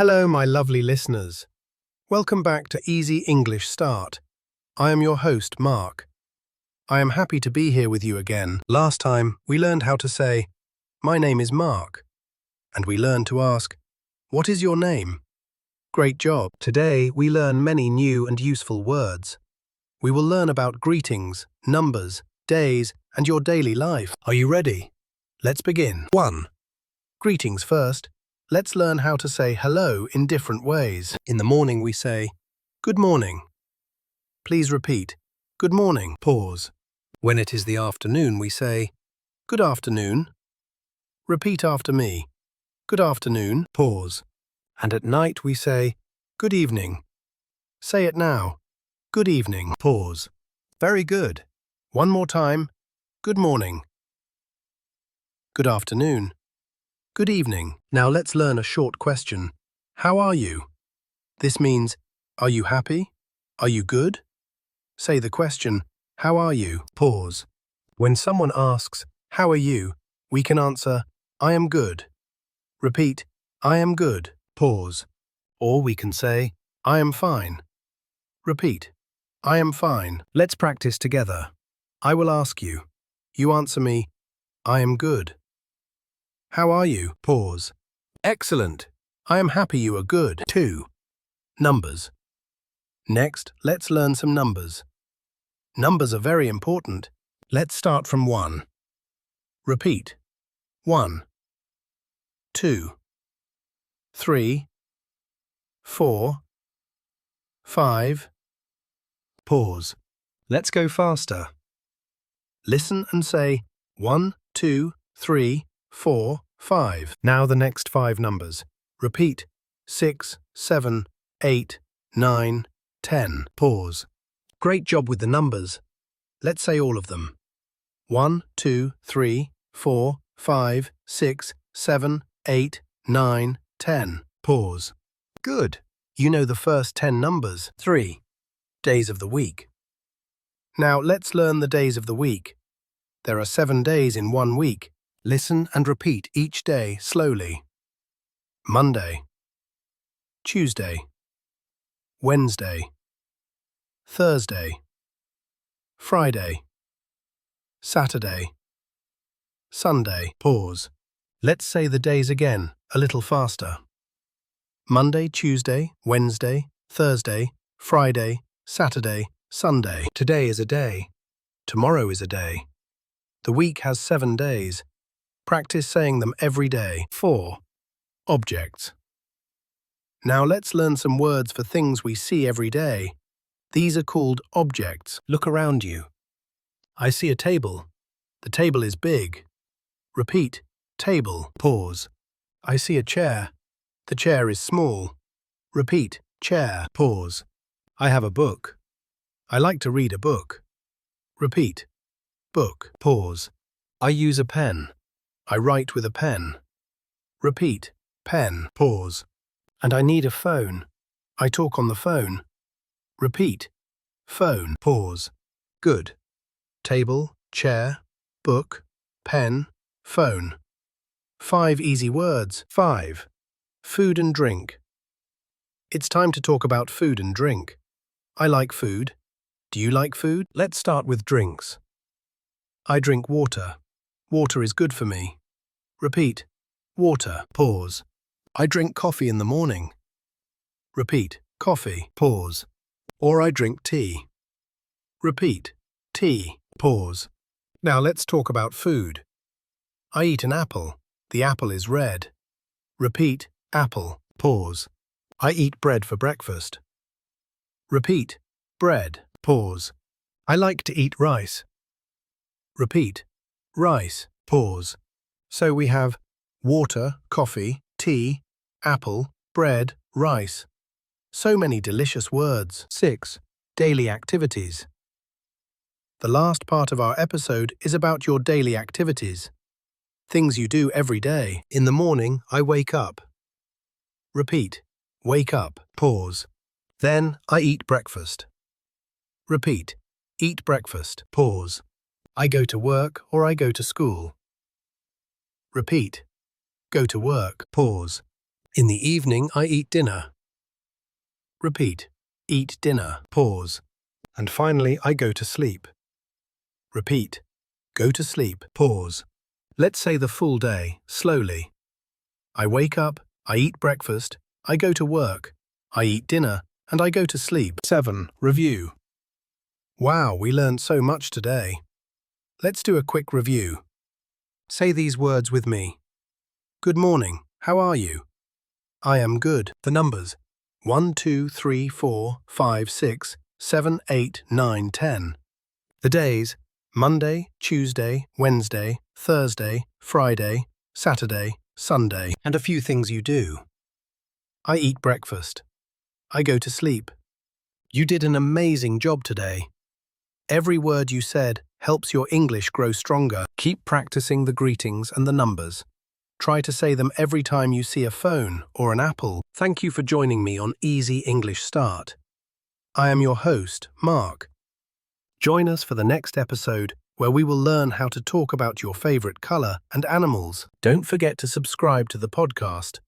Hello, my lovely listeners. Welcome back to Easy English Start. I am your host, Mark. I am happy to be here with you again. Last time, we learned how to say, "My name is Mark," and we learned to ask, "What is your name?" Great job. Today, we learn many new and useful words. We will learn about greetings, numbers, days, and your daily life. Are you ready? Let's begin. 1. Greetings first. Let's learn how to say hello in different ways. In the morning we say, "Good morning." Please repeat, "Good morning." Pause. When it is the afternoon we say, "Good afternoon." Repeat after me, "Good afternoon." Pause. And at night we say, "Good evening." Say it now, "Good evening." Pause. Very good. One more time, "Good morning." Good afternoon. Good evening. Now let's learn a short question. How are you? This means, are you happy? Are you good? Say the question, how are you? Pause. When someone asks, how are you? We can answer, I am good. Repeat, I am good. Pause. Or we can say, I am fine. Repeat, I am fine. Let's practice together. I will ask you. You answer me, I am good. How are you? Pause. Excellent. I am happy you are good. 2. Numbers. Next, let's learn some numbers. Numbers are very important. Let's start from 1. Repeat. 1, 2, 3, 4, 5. Pause. Let's go faster. Listen and say 1, 2, 3, 4, 5. Now the next 5 numbers. Repeat. 6, 7, 8, 9, 10. Pause. Great job with the numbers. Let's say all of them. 1, 2, 3, 4, 5, 6, 7, 8, 9, 10. Pause. Good. You know the first 10 numbers. 3. Days of the week. Now let's learn the days of the week. There are 7 days in 1 week. Listen and repeat each day slowly. Monday, Tuesday, Wednesday, Thursday, Friday, Saturday, Sunday. Pause. Let's say the days again, a little faster. Monday, Tuesday, Wednesday, Thursday, Friday, Saturday, Sunday. Today is a day. Tomorrow is a day. The week has 7 days. Practice saying them every day. 4. Objects. Now let's learn some words for things we see every day. These are called objects. Look around you. I see a table. The table is big. Repeat, table. Pause. I see a chair. The chair is small. Repeat, chair. Pause. I have a book. I like to read a book. Repeat, book. Pause. I use a pen. I write with a pen. Repeat, pen. Pause. And I need a phone. I talk on the phone. Repeat, phone. Pause. Good. Table, chair, book, pen, phone. 5 easy words. 5. Food and drink. It's time to talk about food and drink. I like food. Do you like food? Let's start with drinks. I drink water. Water is good for me. Repeat, water. Pause. I drink coffee in the morning. Repeat, coffee. Pause. Or I drink tea. Repeat, tea. Pause. Now let's talk about food. I eat an apple. The apple is red. Repeat, apple. Pause. I eat bread for breakfast. Repeat, bread. Pause. I like to eat rice. Repeat, rice. Pause. So we have water, coffee, tea, apple, bread, rice. So many delicious words. 6. Daily activities. The last part of our episode is about your daily activities. Things you do every day. In the morning, I wake up. Repeat, wake up. Pause. Then I eat breakfast. Repeat, eat breakfast. Pause. I go to work or I go to school. Repeat, go to work. Pause. In the evening, I eat dinner. Repeat. Eat dinner. Pause. And finally, I go to sleep. Repeat. Go to sleep. Pause. Let's say the full day, slowly. I wake up, I eat breakfast, I go to work, I eat dinner, and I go to sleep. 7. Review. Wow, we learned so much today. Let's do a quick review. Say these words with me. Good morning. How are you? I am good. The numbers. 1, 2, 3, 4, 5, 6, 7, 8, 9, 10. The days. Monday, Tuesday, Wednesday, Thursday, Friday, Saturday, Sunday. And a few things you do. I eat breakfast. I go to sleep. You did an amazing job today. Every word you said helps your English grow stronger. Keep practicing the greetings and the numbers. Try to say them every time you see a phone or an apple. Thank you for joining me on Easy English Start. I am your host, Mark. Join us for the next episode where we will learn how to talk about your favorite color and animals. Don't forget to subscribe to the podcast.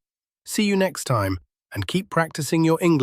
See you next time and keep practicing your English.